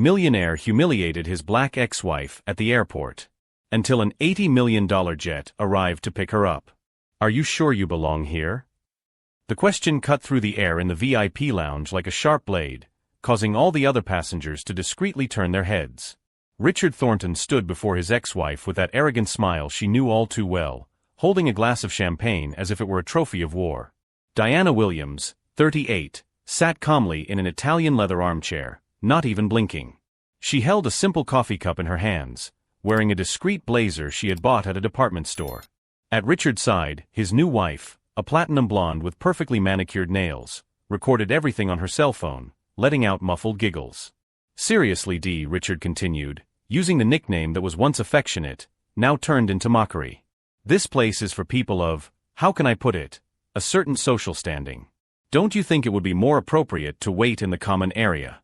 Millionaire humiliated his black ex-wife at the airport. Until an $80 million jet arrived to pick her up. Are you sure you belong here? The question cut through the air in the VIP lounge like a sharp blade, causing all the other passengers to discreetly turn their heads. Richard Thornton stood before his ex-wife with that arrogant smile she knew all too well, holding a glass of champagne as if it were a trophy of war. Diana Williams, 38, sat calmly in an Italian leather armchair, not even blinking. She held a simple coffee cup in her hands, wearing a discreet blazer she had bought at a department store. At Richard's side, his new wife, a platinum blonde with perfectly manicured nails, recorded everything on her cell phone, letting out muffled giggles. Seriously, D. Richard continued, using the nickname that was once affectionate, now turned into mockery. This place is for people of, how can I put it, a certain social standing. Don't you think it would be more appropriate to wait in the common area?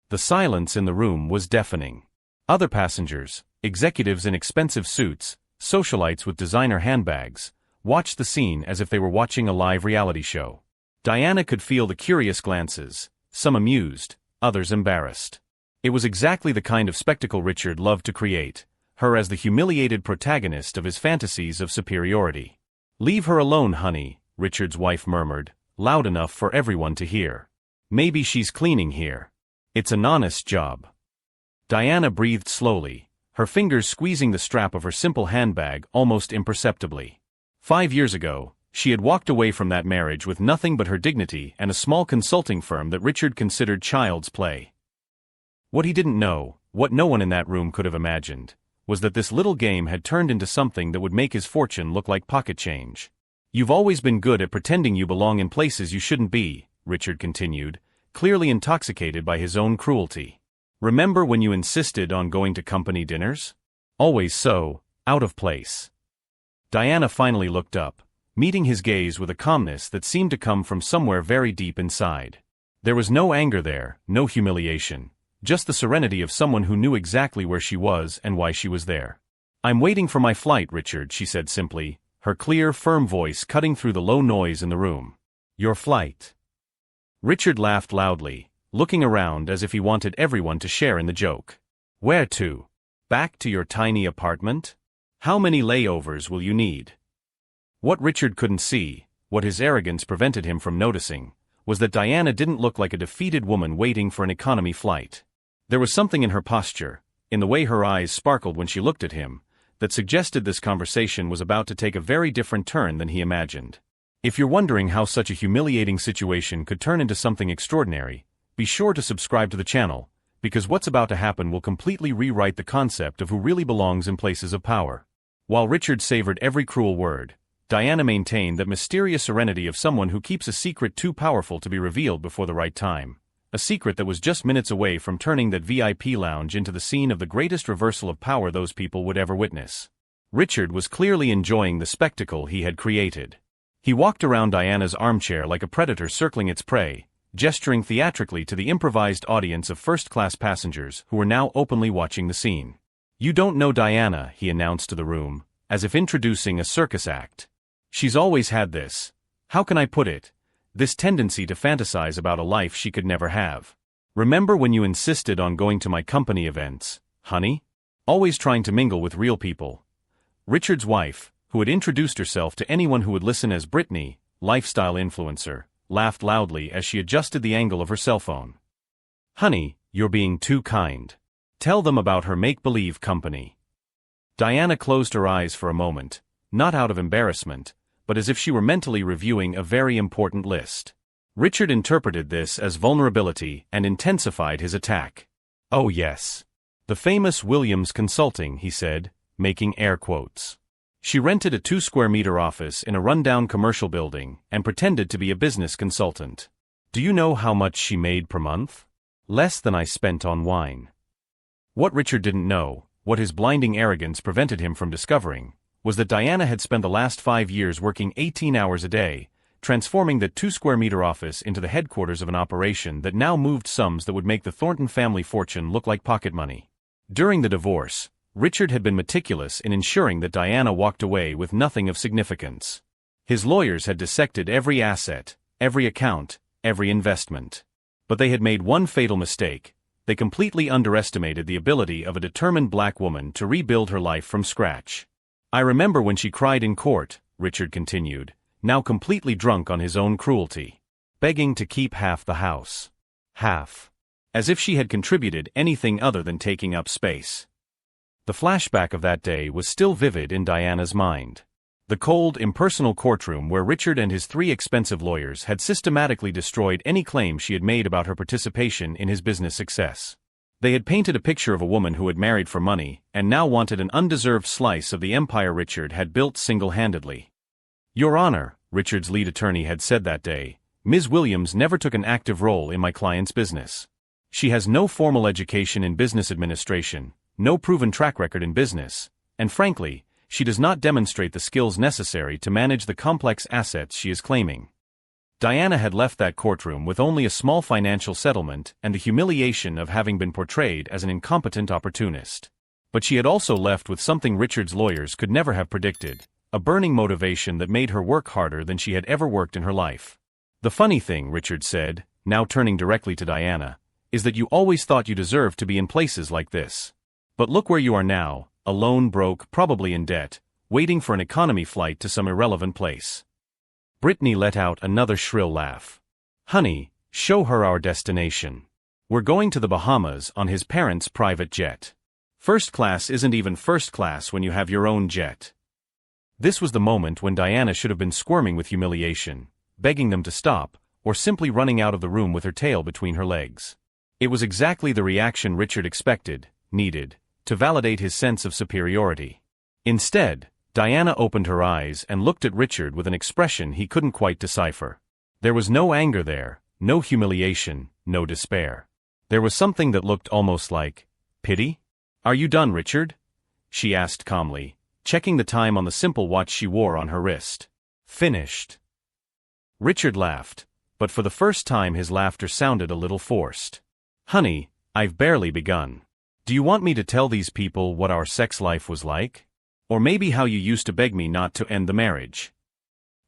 The silence in the room was deafening. Other passengers, executives in expensive suits, socialites with designer handbags, watched the scene as if they were watching a live reality show. Diana could feel the curious glances, some amused, others embarrassed. It was exactly the kind of spectacle Richard loved to create, her as the humiliated protagonist of his fantasies of superiority. "Leave her alone, honey," Richard's wife murmured, loud enough for everyone to hear. "Maybe she's cleaning here. It's an honest job." Diana breathed slowly, her fingers squeezing the strap of her simple handbag almost imperceptibly. 5 years ago, she had walked away from that marriage with nothing but her dignity and a small consulting firm that Richard considered child's play. What he didn't know, what no one in that room could have imagined, was that this little game had turned into something that would make his fortune look like pocket change. "You've always been good at pretending you belong in places you shouldn't be," Richard continued, clearly intoxicated by his own cruelty. "Remember when you insisted on going to company dinners? Always so, out of place." Diana finally looked up, meeting his gaze with a calmness that seemed to come from somewhere very deep inside. There was no anger there, no humiliation, just the serenity of someone who knew exactly where she was and why she was there. "I'm waiting for my flight, Richard," she said simply, her clear, firm voice cutting through the low noise in the room. "Your flight?" Richard laughed loudly, looking around as if he wanted everyone to share in the joke. "Where to? Back to your tiny apartment? How many layovers will you need?" What Richard couldn't see, what his arrogance prevented him from noticing, was that Diana didn't look like a defeated woman waiting for an economy flight. There was something in her posture, in the way her eyes sparkled when she looked at him, that suggested this conversation was about to take a very different turn than he imagined. If you're wondering how such a humiliating situation could turn into something extraordinary, be sure to subscribe to the channel, because what's about to happen will completely rewrite the concept of who really belongs in places of power. While Richard savored every cruel word, Diana maintained that mysterious serenity of someone who keeps a secret too powerful to be revealed before the right time. A secret that was just minutes away from turning that VIP lounge into the scene of the greatest reversal of power those people would ever witness. Richard was clearly enjoying the spectacle he had created. He walked around Diana's armchair like a predator circling its prey, gesturing theatrically to the improvised audience of first-class passengers who were now openly watching the scene. "You don't know Diana," he announced to the room, as if introducing a circus act. "She's always had this, how can I put it, this tendency to fantasize about a life she could never have. Remember when you insisted on going to my company events, honey? Always trying to mingle with real people." Richard's wife, who had introduced herself to anyone who would listen as Brittany, lifestyle influencer, laughed loudly as she adjusted the angle of her cell phone. "Honey, you're being too kind. Tell them about her make-believe company." Diana closed her eyes for a moment, not out of embarrassment, but as if she were mentally reviewing a very important list. Richard interpreted this as vulnerability and intensified his attack. "Oh yes. The famous Williams Consulting," he said, making air quotes. "She rented a 2-square-meter office in a rundown commercial building and pretended to be a business consultant. Do you know how much she made per month? Less than I spent on wine." What Richard didn't know, what his blinding arrogance prevented him from discovering, was that Diana had spent the last 5 years working 18 hours a day, transforming that 2-square-meter office into the headquarters of an operation that now moved sums that would make the Thornton family fortune look like pocket money. During the divorce, Richard had been meticulous in ensuring that Diana walked away with nothing of significance. His lawyers had dissected every asset, every account, every investment. But they had made one fatal mistake. they completely underestimated the ability of a determined black woman to rebuild her life from scratch. I remember when she cried in court, Richard continued, now completely drunk on his own cruelty, begging to keep half the house. Half. As if she had contributed anything other than taking up space. The flashback of that day was still vivid in Diana's mind. The cold, impersonal courtroom where Richard and his 3 expensive lawyers had systematically destroyed any claim she had made about her participation in his business success. They had painted a picture of a woman who had married for money and now wanted an undeserved slice of the empire Richard had built single-handedly. Your Honor, Richard's lead attorney had said that day, Ms. Williams never took an active role in my client's business. She has no formal education in business administration, no proven track record in business, and frankly, she does not demonstrate the skills necessary to manage the complex assets she is claiming. Diana had left that courtroom with only a small financial settlement and the humiliation of having been portrayed as an incompetent opportunist. But she had also left with something Richard's lawyers could never have predicted, a burning motivation that made her work harder than she had ever worked in her life. The funny thing, Richard said, now turning directly to Diana, is that you always thought you deserved to be in places like this. But look where you are now, alone, broke, probably in debt, waiting for an economy flight to some irrelevant place. Brittany let out another shrill laugh. Honey, show her our destination. We're going to the Bahamas on his parents' private jet. First class isn't even first class when you have your own jet. This was the moment when Diana should have been squirming with humiliation, begging them to stop, or simply running out of the room with her tail between her legs. It was exactly the reaction Richard expected, needed, to validate his sense of superiority. Instead, Diana opened her eyes and looked at Richard with an expression he couldn't quite decipher. There was no anger there, no humiliation, no despair. There was something that looked almost like pity. Are you done, Richard? She asked calmly, checking the time on the simple watch she wore on her wrist. Finished. Richard laughed, but for the first time his laughter sounded a little forced. Honey, I've barely begun. Do you want me to tell these people what our sex life was like? Or maybe how you used to beg me not to end the marriage?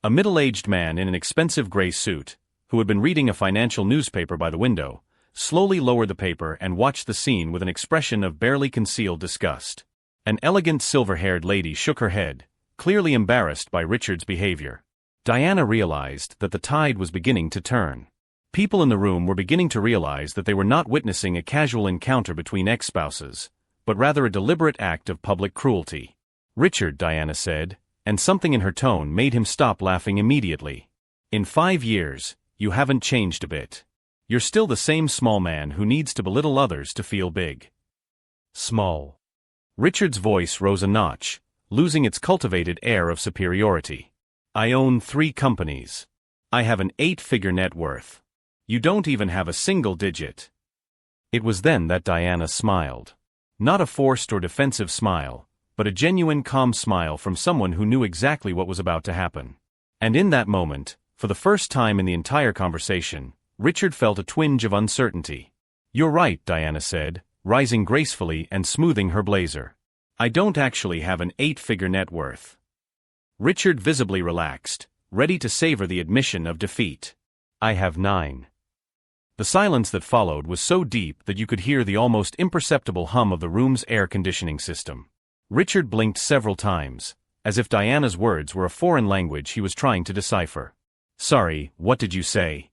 A middle-aged man in an expensive gray suit, who had been reading a financial newspaper by the window, slowly lowered the paper and watched the scene with an expression of barely concealed disgust. An elegant silver-haired lady shook her head, clearly embarrassed by Richard's behavior. Diana realized that the tide was beginning to turn. People in the room were beginning to realize that they were not witnessing a casual encounter between ex-spouses, but rather a deliberate act of public cruelty. Richard, Diana said, and something in her tone made him stop laughing immediately. In 5 years, you haven't changed a bit. You're still the same small man who needs to belittle others to feel big. Small. Richard's voice rose a notch, losing its cultivated air of superiority. I own 3 companies. I have an 8-figure net worth. You don't even have a single digit. It was then that Diana smiled. Not a forced or defensive smile, but a genuine calm smile from someone who knew exactly what was about to happen. And in that moment, for the first time in the entire conversation, Richard felt a twinge of uncertainty. You're right, Diana said, rising gracefully and smoothing her blazer. I don't actually have an 8-figure net worth. Richard visibly relaxed, ready to savor the admission of defeat. I have 9. The silence that followed was so deep that you could hear the almost imperceptible hum of the room's air conditioning system. Richard blinked several times, as if Diana's words were a foreign language he was trying to decipher. Sorry, what did you say?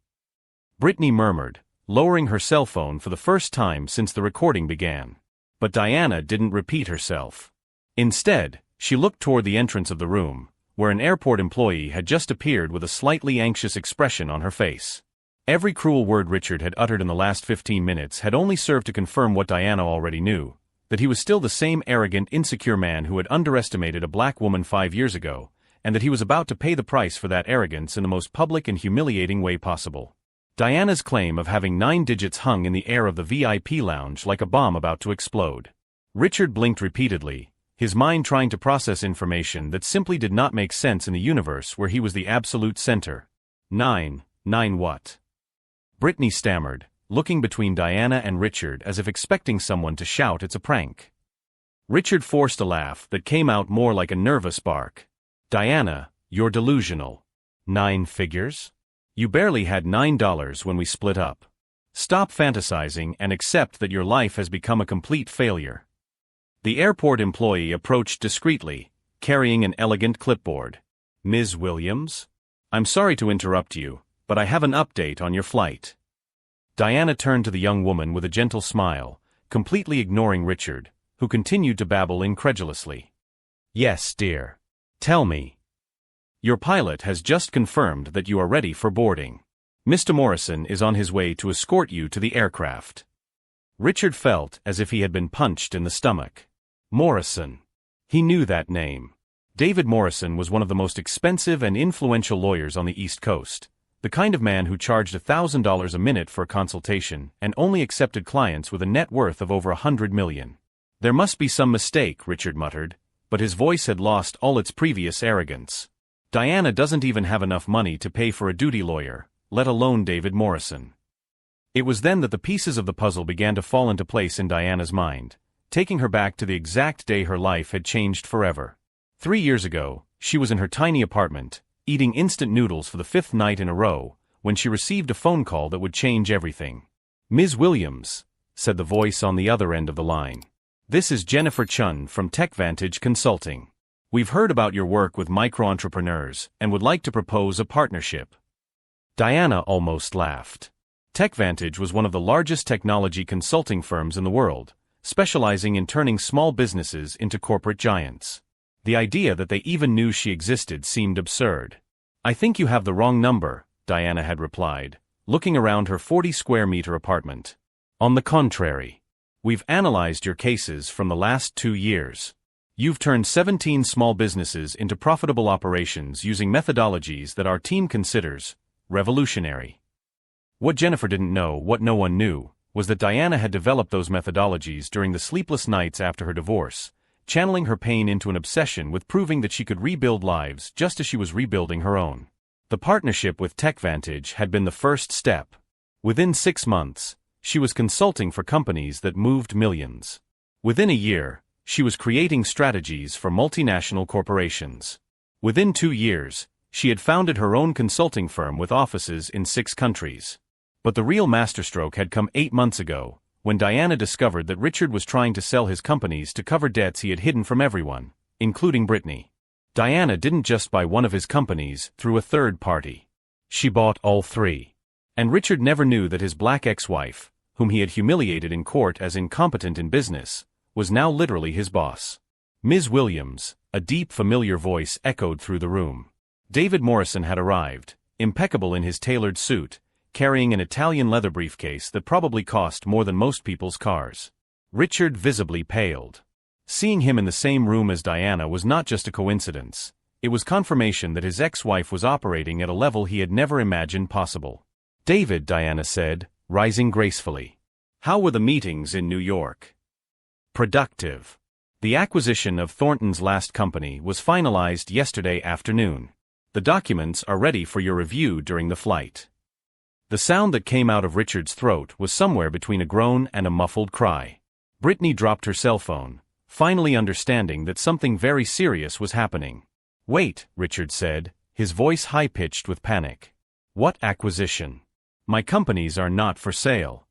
Brittany murmured, lowering her cell phone for the first time since the recording began. But Diana didn't repeat herself. Instead, she looked toward the entrance of the room, where an airport employee had just appeared with a slightly anxious expression on her face. Every cruel word Richard had uttered in the last 15 minutes had only served to confirm what Diana already knew, that he was still the same arrogant, insecure man who had underestimated a black woman 5 years ago, and that he was about to pay the price for that arrogance in the most public and humiliating way possible. Diana's claim of having 9 digits hung in the air of the VIP lounge like a bomb about to explode. Richard blinked repeatedly, his mind trying to process information that simply did not make sense in the universe where he was the absolute center. 9 what? Brittany stammered, looking between Diana and Richard as if expecting someone to shout it's a prank. Richard forced a laugh that came out more like a nervous bark. Diana, you're delusional. 9 figures? You barely had $9 when we split up. Stop fantasizing and accept that your life has become a complete failure. The airport employee approached discreetly, carrying an elegant clipboard. Ms. Williams? I'm sorry to interrupt you, but I have an update on your flight. Diana turned to the young woman with a gentle smile, completely ignoring Richard, who continued to babble incredulously. Yes, dear. Tell me. Your pilot has just confirmed that you are ready for boarding. Mr. Morrison is on his way to escort you to the aircraft. Richard felt as if he had been punched in the stomach. Morrison. He knew that name. David Morrison was one of the most expensive and influential lawyers on the East Coast, the kind of man who charged $1,000 a minute for a consultation and only accepted clients with a net worth of over $100 million. There must be some mistake, Richard muttered, but his voice had lost all its previous arrogance. Diana doesn't even have enough money to pay for a duty lawyer, let alone David Morrison. It was then that the pieces of the puzzle began to fall into place in Diana's mind, taking her back to the exact day her life had changed forever. 3 years ago, she was in her tiny apartment, eating instant noodles for the 5th night in a row, when she received a phone call that would change everything. Ms. Williams, said the voice on the other end of the line. This is Jennifer Chun from TechVantage Consulting. We've heard about your work with micro-entrepreneurs and would like to propose a partnership. Diana almost laughed. TechVantage was one of the largest technology consulting firms in the world, specializing in turning small businesses into corporate giants. The idea that they even knew she existed seemed absurd. I think you have the wrong number, Diana had replied, looking around her 40-square-meter apartment. On the contrary. We've analyzed your cases from the last 2 years. You've turned 17 small businesses into profitable operations using methodologies that our team considers revolutionary. What Jennifer didn't know, what no one knew, was that Diana had developed those methodologies during the sleepless nights after her divorce, channeling her pain into an obsession with proving that she could rebuild lives just as she was rebuilding her own. The partnership with TechVantage had been the first step. Within 6 months, she was consulting for companies that moved millions. Within a year, she was creating strategies for multinational corporations. Within 2 years, she had founded her own consulting firm with offices in 6 countries. But the real masterstroke had come 8 months ago, when Diana discovered that Richard was trying to sell his companies to cover debts he had hidden from everyone, including Brittany. Diana didn't just buy one of his companies through a third party. She bought all 3. And Richard never knew that his black ex-wife, whom he had humiliated in court as incompetent in business, was now literally his boss. Ms. Williams, a deep, familiar voice echoed through the room. David Morrison had arrived, impeccable in his tailored suit, carrying an Italian leather briefcase that probably cost more than most people's cars. Richard visibly paled. Seeing him in the same room as Diana was not just a coincidence. It was confirmation that his ex-wife was operating at a level he had never imagined possible. David, Diana said, rising gracefully. How were the meetings in New York? Productive. The acquisition of Thornton's last company was finalized yesterday afternoon. The documents are ready for your review during the flight. The sound that came out of Richard's throat was somewhere between a groan and a muffled cry. Brittany dropped her cell phone, finally understanding that something very serious was happening. Wait, Richard said, his voice high-pitched with panic. What acquisition? My companies are not for sale.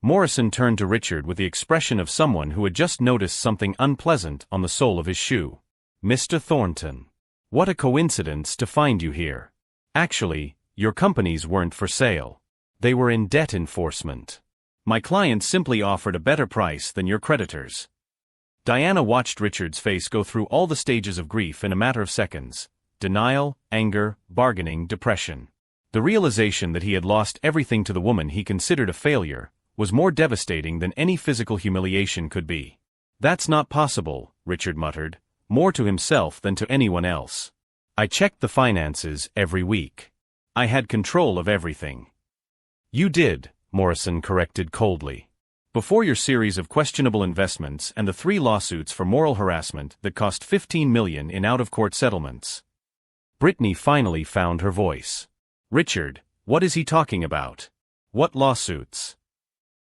Morrison turned to Richard with the expression of someone who had just noticed something unpleasant on the sole of his shoe. Mr. Thornton. What a coincidence to find you here. Actually, your companies weren't for sale. They were in debt enforcement. My clients simply offered a better price than your creditors. Diana watched Richard's face go through all the stages of grief in a matter of seconds. Denial, anger, bargaining, depression. The realization that he had lost everything to the woman he considered a failure was more devastating than any physical humiliation could be. That's not possible, Richard muttered, more to himself than to anyone else. I checked the finances every week. I had control of everything. You did, Morrison corrected coldly. Before your series of questionable investments and the 3 lawsuits for moral harassment that cost $15 million in out-of-court settlements. Brittany finally found her voice. Richard, what is he talking about? What lawsuits?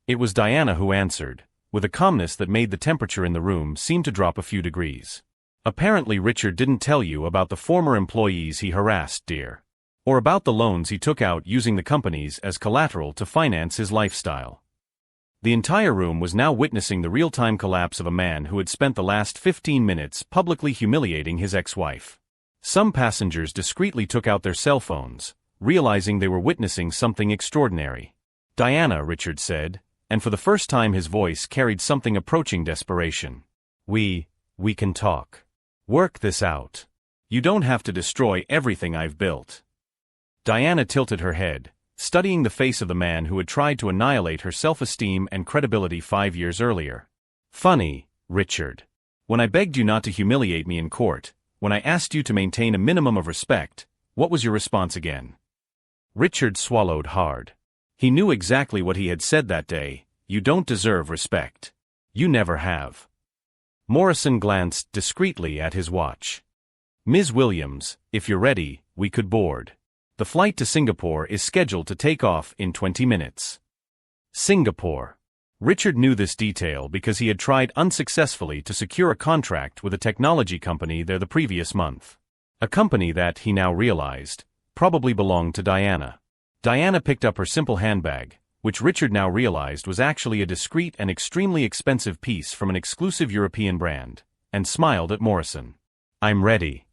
It was Diana who answered, with a calmness that made the temperature in the room seem to drop a few degrees. Apparently Richard didn't tell you about the former employees he harassed, dear. Or about the loans he took out using the companies as collateral to finance his lifestyle. The entire room was now witnessing the real-time collapse of a man who had spent the last 15 minutes publicly humiliating his ex-wife. Some passengers discreetly took out their cell phones, realizing they were witnessing something extraordinary. "Diana," Richard said, and for the first time his voice carried something approaching desperation. We can talk. Work this out. You don't have to destroy everything I've built." Diana tilted her head, studying the face of the man who had tried to annihilate her self-esteem and credibility 5 years earlier. "Funny, Richard. When I begged you not to humiliate me in court, when I asked you to maintain a minimum of respect, what was your response again?" Richard swallowed hard. He knew exactly what he had said that day: "You don't deserve respect. You never have." Morrison glanced discreetly at his watch. "Ms. Williams, if you're ready, we could board. The flight to Singapore is scheduled to take off in 20 minutes. Singapore. Richard knew this detail because he had tried unsuccessfully to secure a contract with a technology company there the previous month. A company that, he now realized, probably belonged to Diana. Diana picked up her simple handbag, which Richard now realized was actually a discreet and extremely expensive piece from an exclusive European brand, and smiled at Morrison. "I'm ready."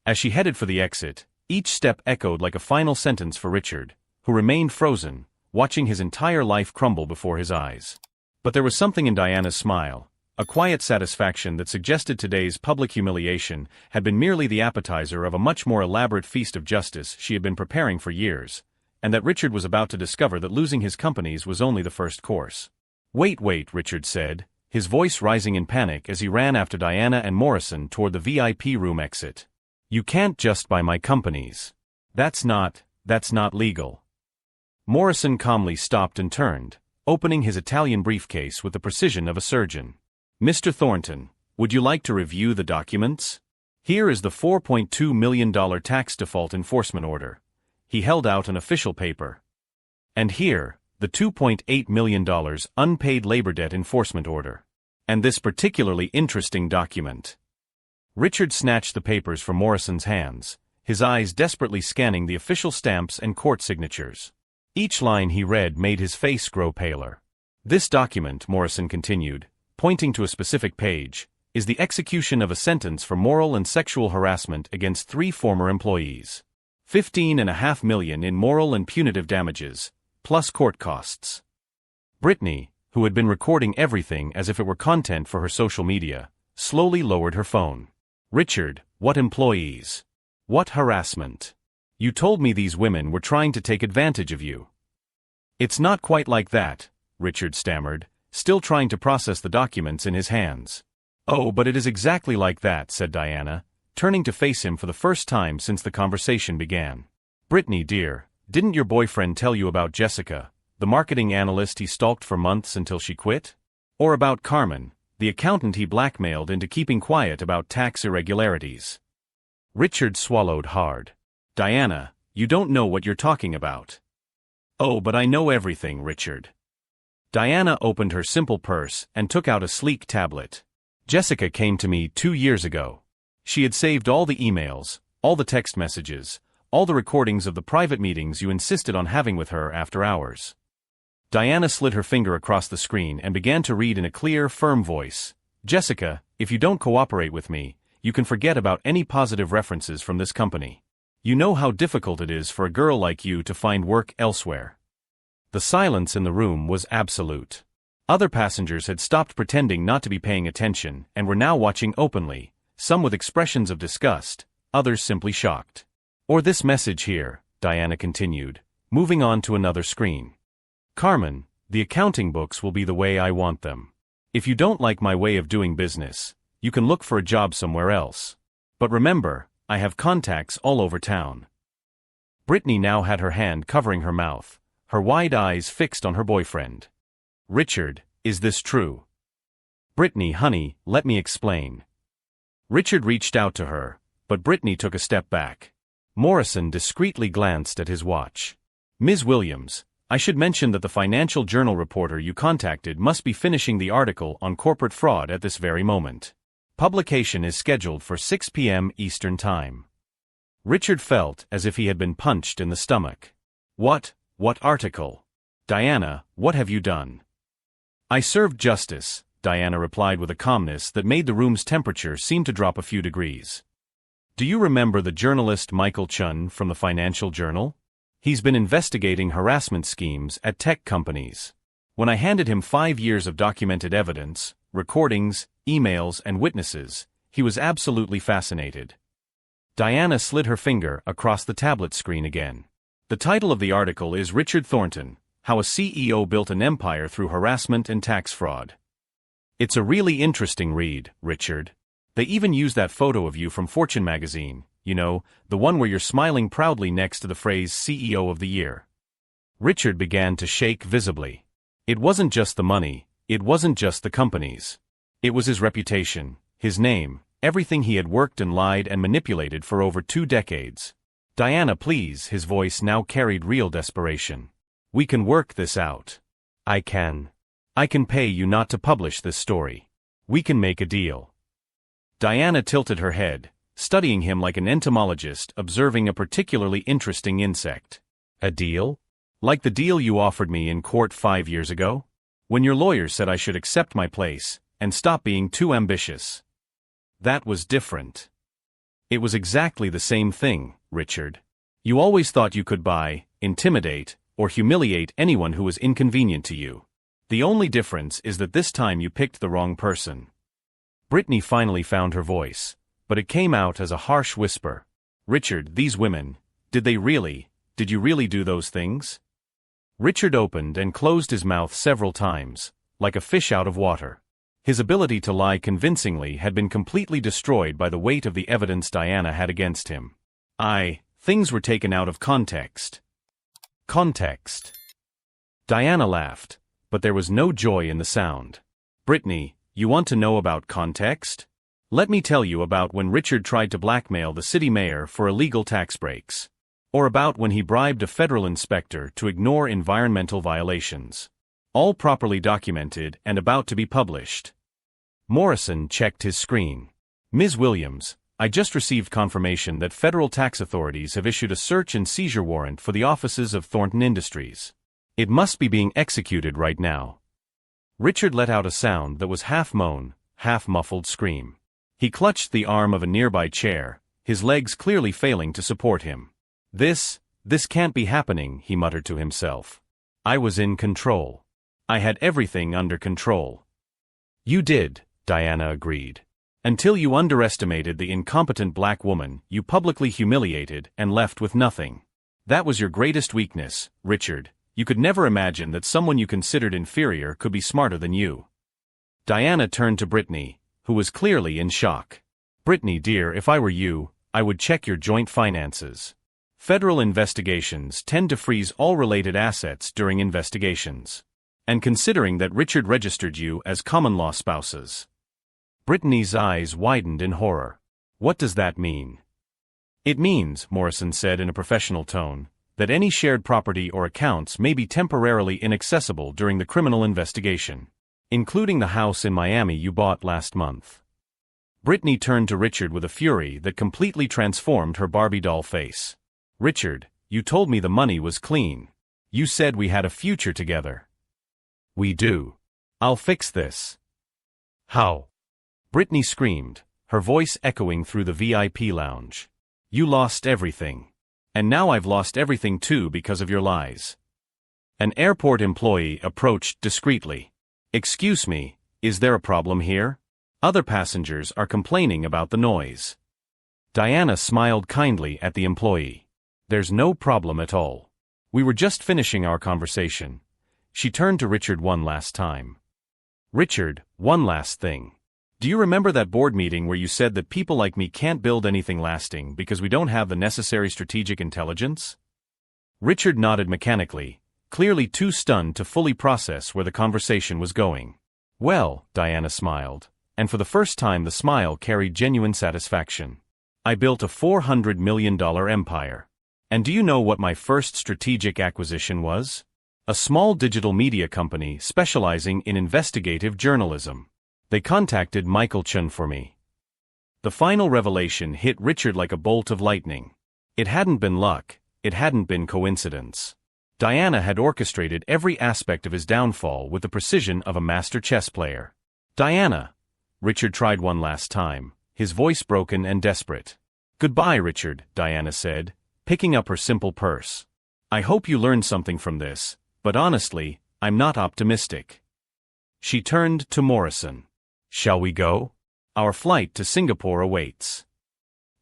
As she headed for the exit, each step echoed like a final sentence for Richard, who remained frozen, watching his entire life crumble before his eyes. But there was something in Diana's smile, a quiet satisfaction that suggested today's public humiliation had been merely the appetizer of a much more elaborate feast of justice she had been preparing for years, and that Richard was about to discover that losing his companies was only the first course. Wait, Richard said, his voice rising in panic as he ran after Diana and Morrison toward the VIP room exit. "You can't just buy my companies. That's not legal." Morrison calmly stopped and turned, opening his Italian briefcase with the precision of a surgeon. "Mr. Thornton, would you like to review the documents? Here is the $4.2 million tax default enforcement order." He held out an official paper. "And here, the $2.8 million unpaid labor debt enforcement order. And this particularly interesting document." Richard snatched the papers from Morrison's hands, his eyes desperately scanning the official stamps and court signatures. Each line he read made his face grow paler. "This document," Morrison continued, pointing to a specific page, "is the execution of a sentence for moral and sexual harassment against 3 former employees. $15.5 million in moral and punitive damages, plus court costs." Brittany, who had been recording everything as if it were content for her social media, slowly lowered her phone. "Richard, what employees? What harassment? You told me these women were trying to take advantage of you." "It's not quite like that," Richard stammered, still trying to process the documents in his hands. "Oh, but it is exactly like that," said Diana, turning to face him for the first time since the conversation began. "Brittany, dear, didn't your boyfriend tell you about Jessica, the marketing analyst he stalked for months until she quit? Or about Carmen, the accountant he blackmailed into keeping quiet about tax irregularities?" Richard swallowed hard. "Diana, you don't know what you're talking about." "Oh, but I know everything, Richard." Diana opened her simple purse and took out a sleek tablet. "Jessica came to me 2 years ago. She had saved all the emails, all the text messages, all the recordings of the private meetings you insisted on having with her after hours." Diana slid her finger across the screen and began to read in a clear, firm voice. "Jessica, if you don't cooperate with me, you can forget about any positive references from this company. You know how difficult it is for a girl like you to find work elsewhere." The silence in the room was absolute. Other passengers had stopped pretending not to be paying attention and were now watching openly, some with expressions of disgust, others simply shocked. "Or this message here," Diana continued, moving on to another screen. "Carmen, the accounting books will be the way I want them. If you don't like my way of doing business, you can look for a job somewhere else. But remember, I have contacts all over town." Brittany now had her hand covering her mouth, her wide eyes fixed on her boyfriend. "Richard, is this true?" "Brittany, honey, let me explain." Richard reached out to her, but Brittany took a step back. Morrison discreetly glanced at his watch. "Ms. Williams, I should mention that the Financial Journal reporter you contacted must be finishing the article on corporate fraud at this very moment. Publication is scheduled for 6 p.m. Eastern Time." Richard felt as if he had been punched in the stomach. What article? Diana, what have you done? I served justice, Diana replied with a calmness that made the room's temperature seem to drop a few degrees. Do you remember the journalist Michael Chun from the Financial Journal? He's been investigating harassment schemes at tech companies. When I handed him 5 years of documented evidence, recordings, emails, and witnesses, he was absolutely fascinated. Diana slid her finger across the tablet screen again. The title of the article is Richard Thornton, How a CEO Built an Empire Through Harassment and Tax Fraud. It's a really interesting read, Richard. They even use that photo of you from Fortune magazine, you know, the one where you're smiling proudly next to the phrase CEO of the Year. Richard began to shake visibly. It wasn't just the money, it wasn't just the companies. It was his reputation, his name, everything he had worked and lied and manipulated for over 2 decades. Diana, please, his voice now carried real desperation. We can work this out. I can pay you not to publish this story. We can make a deal. Diana tilted her head, studying him like an entomologist observing a particularly interesting insect. A deal? Like the deal you offered me in court 5 years ago? When your lawyer said I should accept my place and stop being too ambitious. That was different. It was exactly the same thing, Richard. You always thought you could buy, intimidate, or humiliate anyone who was inconvenient to you. The only difference is that this time you picked the wrong person. Brittany finally found her voice, but it came out as a harsh whisper. Richard, these women, did you really do those things? Richard opened and closed his mouth several times, like a fish out of water. His ability to lie convincingly had been completely destroyed by the weight of the evidence Diana had against him. Things were taken out of context. Context. Diana laughed, but there was no joy in the sound. Brittany, you want to know about context? Let me tell you about when Richard tried to blackmail the city mayor for illegal tax breaks. Or about when he bribed a federal inspector to ignore environmental violations. All properly documented and about to be published. Morrison checked his screen. Ms. Williams, I just received confirmation that federal tax authorities have issued a search and seizure warrant for the offices of Thornton Industries. It must be being executed right now. Richard let out a sound that was half moan, half muffled scream. He clutched the arm of a nearby chair, his legs clearly failing to support him. This can't be happening, he muttered to himself. I was in control. I had everything under control. You did, Diana agreed. Until you underestimated the incompetent black woman you publicly humiliated and left with nothing. That was your greatest weakness, Richard. You could never imagine that someone you considered inferior could be smarter than you. Diana turned to Brittany, who was clearly in shock. Brittany, dear, if I were you, I would check your joint finances. Federal investigations tend to freeze all related assets during investigations. And considering that Richard registered you as common-law spouses. Brittany's eyes widened in horror. What does that mean? It means, Morrison said in a professional tone, that any shared property or accounts may be temporarily inaccessible during the criminal investigation, including the house in Miami you bought last month. Brittany turned to Richard with a fury that completely transformed her Barbie doll face. Richard, you told me the money was clean. You said we had a future together. We do. I'll fix this. How? Brittany screamed, her voice echoing through the VIP lounge. You lost everything. And now I've lost everything too because of your lies. An airport employee approached discreetly. Excuse me, is there a problem here? Other passengers are complaining about the noise. Diana smiled kindly at the employee. There's no problem at all. We were just finishing our conversation. She turned to Richard one last time. Richard, one last thing. Do you remember that board meeting where you said that people like me can't build anything lasting because we don't have the necessary strategic intelligence? Richard nodded mechanically, clearly too stunned to fully process where the conversation was going. Well, Diana smiled, and for the first time the smile carried genuine satisfaction. I built a $400 million empire. And do you know what my first strategic acquisition was? A small digital media company specializing in investigative journalism. They contacted Michael Chun for me. The final revelation hit Richard like a bolt of lightning. It hadn't been luck, it hadn't been coincidence. Diana had orchestrated every aspect of his downfall with the precision of a master chess player. "Diana!" Richard tried one last time, his voice broken and desperate. "Goodbye, Richard," Diana said, picking up her simple purse. "I hope you learned something from this, but honestly, I'm not optimistic." She turned to Morrison. "Shall we go? Our flight to Singapore awaits."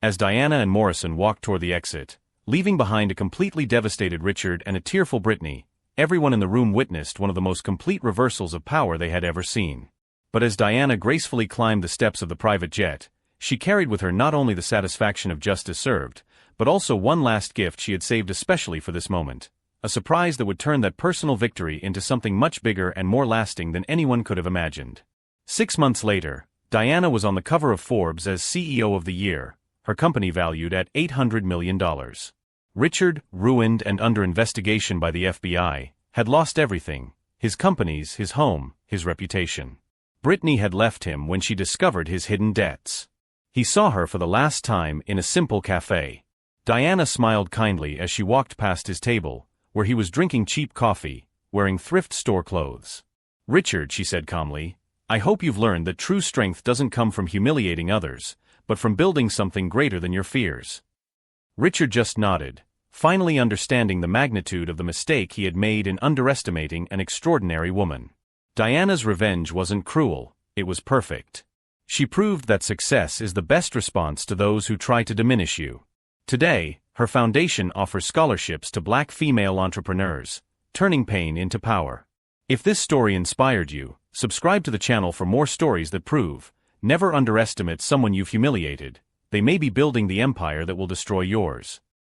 As Diana and Morrison walked toward the exit, leaving behind a completely devastated Richard and a tearful Brittany, everyone in the room witnessed one of the most complete reversals of power they had ever seen. But as Diana gracefully climbed the steps of the private jet, she carried with her not only the satisfaction of justice served, but also one last gift she had saved especially for this moment, a surprise that would turn that personal victory into something much bigger and more lasting than anyone could have imagined. 6 months later, Diana was on the cover of Forbes as CEO of the Year, her company valued at $800 million. Richard, ruined and under investigation by the FBI, had lost everything: his companies, his home, his reputation. Brittany had left him when she discovered his hidden debts. He saw her for the last time in a simple cafe. Diana smiled kindly as she walked past his table, where he was drinking cheap coffee, wearing thrift store clothes. "Richard," she said calmly, "I hope you've learned that true strength doesn't come from humiliating others, but from building something greater than your fears." Richard just nodded, finally understanding the magnitude of the mistake he had made in underestimating an extraordinary woman. Diana's revenge wasn't cruel, it was perfect. She proved that success is the best response to those who try to diminish you. Today, her foundation offers scholarships to Black female entrepreneurs, turning pain into power. If this story inspired you, subscribe to the channel for more stories that prove, never underestimate someone you've humiliated. They may be building the empire that will destroy yours.